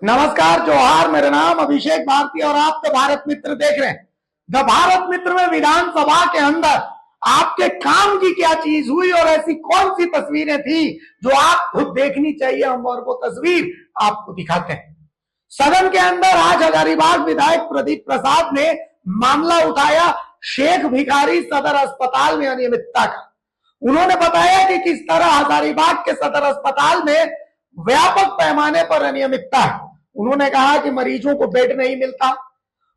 नमस्कार, जोहार। मेरा नाम अभिषेक भारती और आप तो भारत मित्र देख रहे हैं। द भारत मित्र में विधानसभा के अंदर आपके काम की क्या चीज हुई और ऐसी कौन सी तस्वीरें थी जो आप खुद देखनी चाहिए, हम और वो तस्वीर आपको दिखाते हैं। सदन के अंदर आज हजारीबाग विधायक प्रदीप प्रसाद ने मामला उठाया शेख भिखारी सदर अस्पताल में अनियमितता का। उन्होंने बताया कि किस तरह हजारीबाग के सदर अस्पताल में व्यापक पैमाने पर अनियमितता है। उन्होंने कहा कि मरीजों को बेड नहीं मिलता।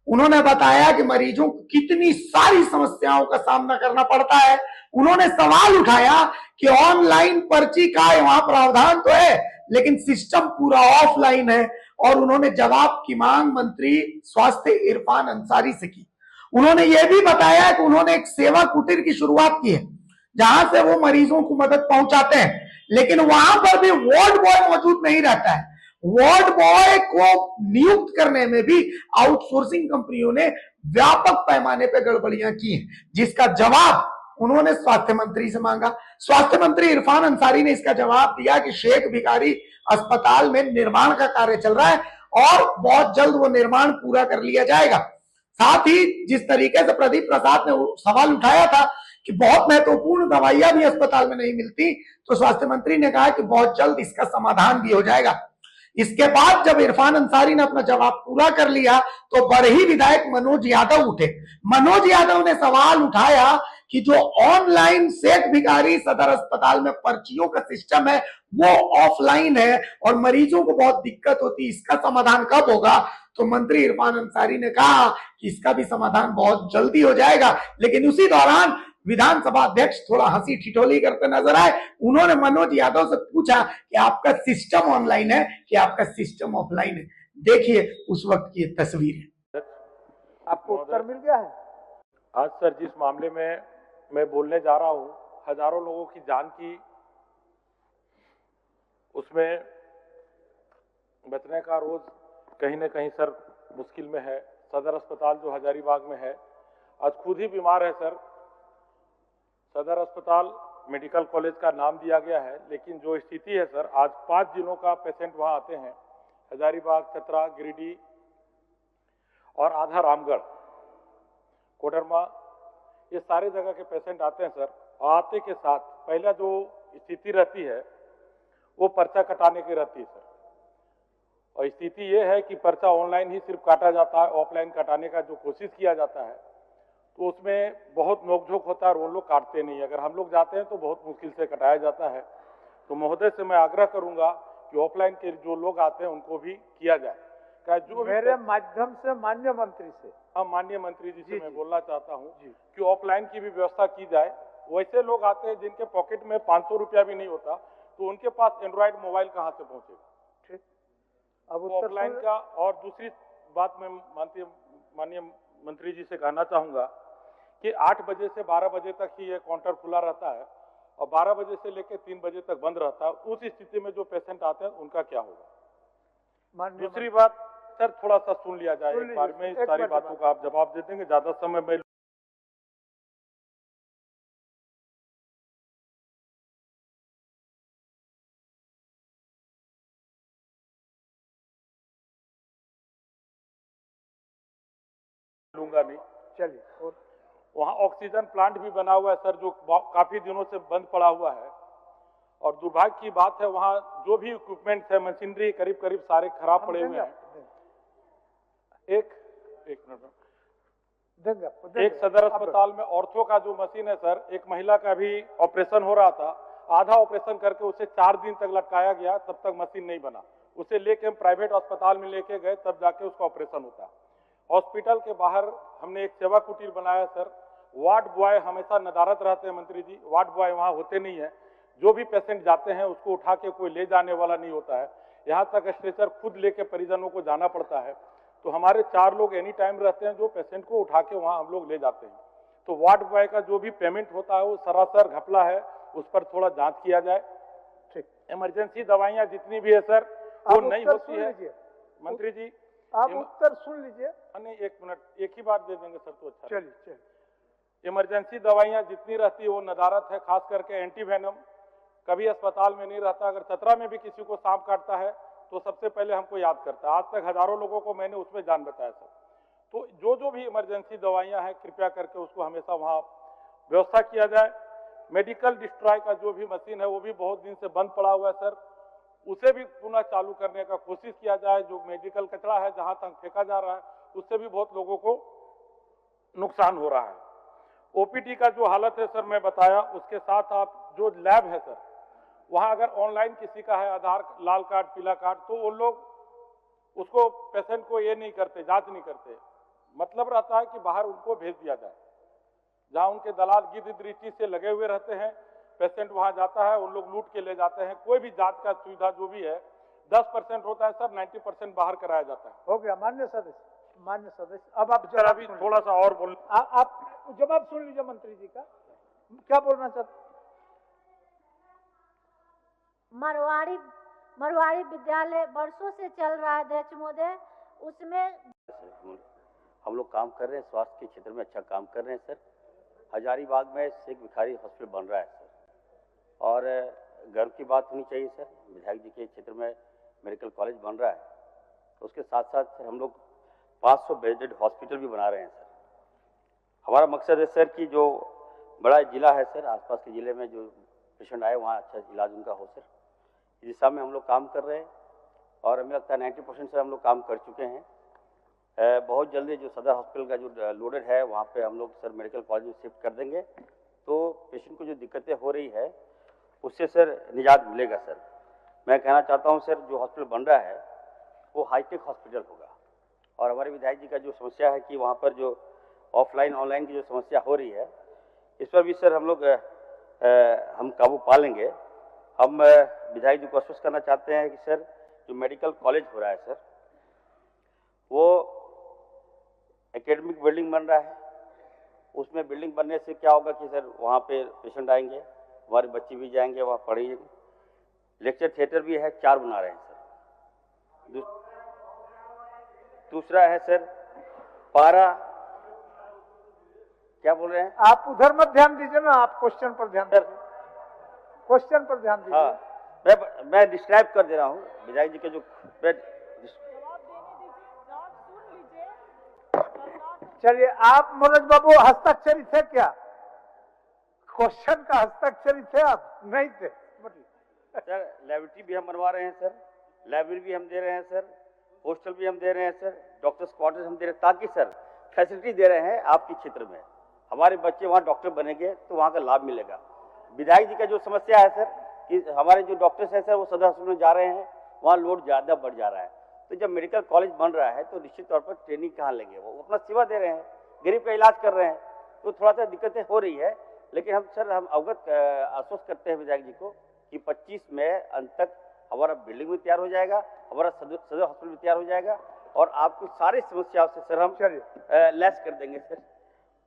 उन्होंने बताया कि मरीजों को कितनी सारी समस्याओं का सामना करना पड़ता है। उन्होंने सवाल उठाया कि ऑनलाइन पर्ची का वहां प्रावधान तो है, लेकिन सिस्टम पूरा ऑफलाइन है। और उन्होंने जवाब की मांग मंत्री स्वास्थ्य इरफान अंसारी से की। उन्होंने यह भी बताया कि उन्होंने एक सेवा कुटीर की शुरुआत की है, जहां से वो मरीजों को मदद पहुंचाते हैं, लेकिन वहां पर भी वार्ड बॉय मौजूद नहीं रहता है। वार्ड बॉय को नियुक्त करने में भी आउटसोर्सिंग कंपनियों ने व्यापक पैमाने पर गड़बड़ियां की हैं, जिसका जवाब उन्होंने स्वास्थ्य मंत्री से मांगा। स्वास्थ्य मंत्री इरफान अंसारी ने इसका जवाब दिया कि शेख भिखारी अस्पताल में निर्माण का कार्य चल रहा है और बहुत जल्द वो निर्माण पूरा कर लिया जाएगा। साथ ही जिस तरीके से प्रदीप प्रसाद ने सवाल उठाया था कि बहुत महत्वपूर्ण दवाइयां भी अस्पताल में नहीं मिलती, तो स्वास्थ्य मंत्री ने कहा कि बहुत जल्द इसका समाधान भी हो जाएगा। इसके बाद जब इरफान अंसारी ने अपना जवाब पूरा कर लिया तो बरही विधायक मनोज यादव उठे। मनोज यादव ने सवाल उठाया कि जो ऑनलाइन शेख भिखारी सदर अस्पताल में पर्चियों का सिस्टम है वो ऑफलाइन है और मरीजों को बहुत दिक्कत होती है, इसका समाधान कब होगा? तो मंत्री इरफान अंसारी ने कहा कि इसका भी समाधान बहुत जल्दी हो जाएगा। लेकिन उसी दौरान विधानसभा अध्यक्ष थोड़ा हंसी ठिठोली करते नजर आए। उन्होंने मनोज यादव से पूछा कि आपका सिस्टम ऑनलाइन है कि आपका सिस्टम ऑफलाइन है। देखिए उस वक्त की तस्वीर। आपको उत्तर मिल गया है? आज सर जिस मामले में मैं बोलने जा रहा हूं, हजारों लोगों की जान की, उसमें बचने का रोज कहीं ना कहीं सर मुश्किल में है। सदर अस्पताल जो हजारीबाग में है, आज खुद ही बीमार है सर। सदर अस्पताल मेडिकल कॉलेज का नाम दिया गया है, लेकिन जो स्थिति है सर, आज 5 जिलों का पेशेंट वहां आते हैं। हजारीबाग, चतरा, गिरिडीह और आधा रामगढ़, कोडरमा, ये सारे जगह के पेशेंट आते हैं सर। और आते के साथ पहला जो स्थिति रहती है वो पर्चा कटाने की रहती है सर। और स्थिति ये है कि पर्चा ऑनलाइन ही सिर्फ काटा जाता है, ऑफलाइन कटाने का जो कोशिश किया जाता है तो उसमें बहुत नोकझोंक होता है और वो लोग काटते नहीं। अगर हम लोग जाते हैं तो बहुत मुश्किल से कटाया जाता है। तो महोदय से मैं आग्रह करूंगा कि ऑफलाइन के जो लोग आते हैं उनको भी किया जाए। जो मेरे माध्यम से माननीय मंत्री से, हाँ, माननीय मंत्री जी से मैं बोलना चाहता हूँ कि ऑफलाइन की भी व्यवस्था की जाए। वैसे लोग आते हैं जिनके पॉकेट में 500 रुपया भी नहीं होता, तो उनके पास एंड्रॉइड मोबाइल कहाँ से पहुंचेगा? ठीक, अब ऑफलाइन का। और दूसरी बात मैं माननीय मंत्री जी से कहना चाहूंगा कि 8 बजे से 12 बजे तक ही ये काउंटर खुला रहता है और 12 बजे से लेकर 3 बजे तक बंद रहता है। उस स्थिति में जो पेशेंट आते हैं उनका क्या होगा? दूसरी बात सर, थोड़ा सा सुन लिया जाए एक बार में, सारी बातों का आप जवाब दे देंगे। ज्यादा समय में लूंगा नहीं। चलिए, और वहाँ ऑक्सीजन प्लांट भी बना हुआ है सर, जो काफी दिनों से बंद पड़ा हुआ है। और दुर्भाग्य की बात है, वहाँ जो भी इक्विपमेंट है, मशीनरी करीब करीब सारे खराब पड़े हुए हैं। एक मिनट, एक सदर अस्पताल में ऑर्थो का जो मशीन है सर, एक महिला का भी ऑपरेशन हो रहा था, आधा ऑपरेशन करके उसे 4 दिन तक लटकाया गया, तब तक मशीन नहीं बना। उसे लेके हम प्राइवेट अस्पताल में लेके गए, तब जाके उसका ऑपरेशन होता। हॉस्पिटल के बाहर हमने एक सेवा कुटीर बनाया सर। वार्ड बॉय हमेशा नदारत रहते हैं मंत्री जी, वार्ड बॉय वहां होते नहीं है। जो भी पेशेंट जाते हैं उसको उठा के कोई ले जाने वाला नहीं होता है। यहाँ तक स्ट्रेचर खुद लेके परिजनों को जाना पड़ता है। तो हमारे 4 लोग एनी टाइम रहते हैं जो पेशेंट को उठा के वहां हम लोग ले जाते हैं। तो वार्ड बॉय का जो भी पेमेंट होता है वो सरासर घपला है, उस पर थोड़ा जांच किया जाए। ठीक, इमरजेंसी दवाइयां जितनी भी है सर वो नहीं होती है। मंत्री जी आप उत्तर सुन लीजिए। नहीं, 1 मिनट, एक ही बार दे देंगे सर तो अच्छा। चलिए। इमरजेंसी दवाइयां जितनी रहती है वो नदारत है, खास करके एंटीवेनम कभी अस्पताल में नहीं रहता। अगर चतरा में भी किसी को सांप काटता है तो सबसे पहले हमको याद करता है। आज तक हजारों लोगों को मैंने उसमें जान बचाया सर। तो जो भी इमरजेंसी दवाइयां हैं कृपया करके उसको हमेशा वहाँ व्यवस्था किया जाए। मेडिकल डिस्ट्रॉय का जो भी मशीन है वो भी बहुत दिन से बंद पड़ा हुआ है सर, उसे भी पुनः चालू करने का कोशिश किया जाए। जो मेडिकल कचरा है जहां तक फेंका जा रहा है उससे भी बहुत लोगों को नुकसान हो रहा है। ओपीडी का जो हालत है सर मैं बताया, उसके साथ आप जो लैब है सर वहां अगर ऑनलाइन किसी का है आधार लाल कार्ड पीला कार्ड तो वो लोग उसको पेशेंट को ये नहीं करते, जांच नहीं करते। मतलब रहता है कि बाहर उनको भेज दिया जाए, जहां उनके दलाल गिद्ध दृष्टि से लगे हुए रहते हैं। पेशेंट वहां जाता है, उन लोग लूट के ले जाते हैं। कोई भी जांच का सुविधा जो भी है 10% होता है सर, 90% बाहर कराया जाता है। हो गया मान्य सदस्य। अब आप सर अभी थोड़ा सा और बोल, आप जवाब सुन लीजिए मंत्री जी का, क्या बोलना चाहते। मरवाड़ी विद्यालय वर्षों से चल रहा है अध्यक्ष महोदय, उसमें हम लोग काम कर रहे हैं, स्वास्थ्य के क्षेत्र में अच्छा काम कर रहे हैं सर। हजारीबाग में शेख भिखारी हॉस्पिटल बन रहा है सर, और गर्व की बात होनी चाहिए सर, विधायक जी के क्षेत्र में मेडिकल कॉलेज बन रहा है। उसके साथ साथ सर हम लोग 500 बेडेड हॉस्पिटल भी बना रहे हैं सर। हमारा मकसद है सर कि जो बड़ा जिला है सर, आसपास के जिले में जो पेशेंट आए वहाँ अच्छा इलाज उनका हो सर। इस दिशा में हम लोग काम कर रहे हैं और हमें लगता है 90% से हम लोग काम कर चुके हैं। बहुत जल्दी जो सदर हॉस्पिटल का जो लोडेड है वहाँ पे हम लोग सर मेडिकल कॉलेज में शिफ्ट कर देंगे, तो पेशेंट को जो दिक्कतें हो रही है उससे सर निजात मिलेगा सर। मैं कहना चाहता हूँ सर, जो हॉस्पिटल बन रहा है वो हाईटेक हॉस्पिटल होगा। और हमारे विधायक जी का जो समस्या है कि वहाँ पर जो ऑफलाइन ऑनलाइन की जो समस्या हो रही है, इस पर भी सर हम लोग हम काबू पा लेंगे। हम विधायक जी को आश्वस्त करना चाहते हैं कि सर जो मेडिकल कॉलेज हो रहा है सर, वो एकेडमिक बिल्डिंग बन रहा है। उसमें बिल्डिंग बनने से क्या होगा कि सर वहाँ पे पेशेंट आएंगे, हमारे बच्चे भी जाएंगे वहाँ पढ़ेंगे। लेक्चर थिएटर भी है, 4 बना रहे हैं सर। दूसरा है सर पारा, क्या बोल रहे हैं आप उधर मत ध्यान दीजिए ना, आप क्वेश्चन पर ध्यान दीजिए, क्वेश्चन पर ध्यान दीजिए। हाँ, मैं डिस्क्राइब कर दे रहा हूँ विधायक जी के जो चलिए, आप मनोज बाबू हस्ताक्षरी थे क्या? क्वेश्चन का हस्ताक्षरी थे आप? नहीं थे। सर लैबोरेटरी भी हम बनवा रहे हैं सर, लाइब्रेरी भी हम दे रहे हैं सर, हॉस्टल भी हम दे रहे हैं सर, डॉक्टर्स क्वार्टर्स हम दे रहे हैं, ताकि सर फैसिलिटी दे रहे हैं आपके क्षेत्र में। हमारे बच्चे वहाँ डॉक्टर बनेंगे तो वहाँ का लाभ मिलेगा। विधायक जी का जो समस्या है सर कि हमारे जो डॉक्टर्स हैं सर वो सदर हॉस्पिटल में जा रहे हैं, वहाँ लोड ज़्यादा बढ़ जा रहा है। तो जब मेडिकल कॉलेज बन रहा है तो निश्चित तौर पर ट्रेनिंग कहाँ लेंगे, वो अपना सेवा दे रहे हैं, गरीब का इलाज कर रहे हैं, तो थोड़ा सा दिक्कतें हो रही है। लेकिन हम अवगत आश्वस्त करते हैं विधायक जी को कि 25 मई अंत तक हमारा बिल्डिंग भी तैयार हो जाएगा, हमारा सदर हॉस्पिटल भी तैयार हो जाएगा, और आपको सारी समस्याओं से सर हम लेस कर देंगे सर।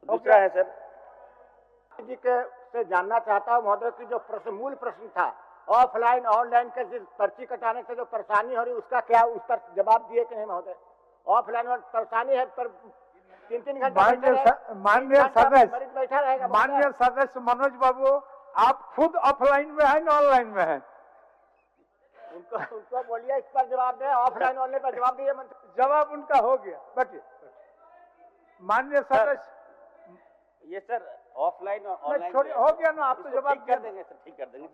दूसरा है सर जी के से जानना चाहता हूँ महोदय की जो मूल प्रश्न था ऑफलाइन ऑनलाइन के जिस पर्ची कटाने से जो परेशानी हो रही उसका क्या, उस पर जवाब दिए कि नहीं महोदय? ऑफलाइन और परेशानी है पर 3-3 घंटे माननीय सदस्य मनोज बाबू, आप खुद ऑफलाइन में हैं ना ऑनलाइन में हैं? उनको बोलिए इस पर जवाब दे, ऑफलाइन ऑनलाइन पर जवाब दिए मंत्री। जवाब उनका हो गया। बैठिए माननीय सदस्य। ये सर ऑफलाइन और ऑनलाइन हो गया ना, आप तो जवाब कर देंगे सर, ठीक कर देंगे।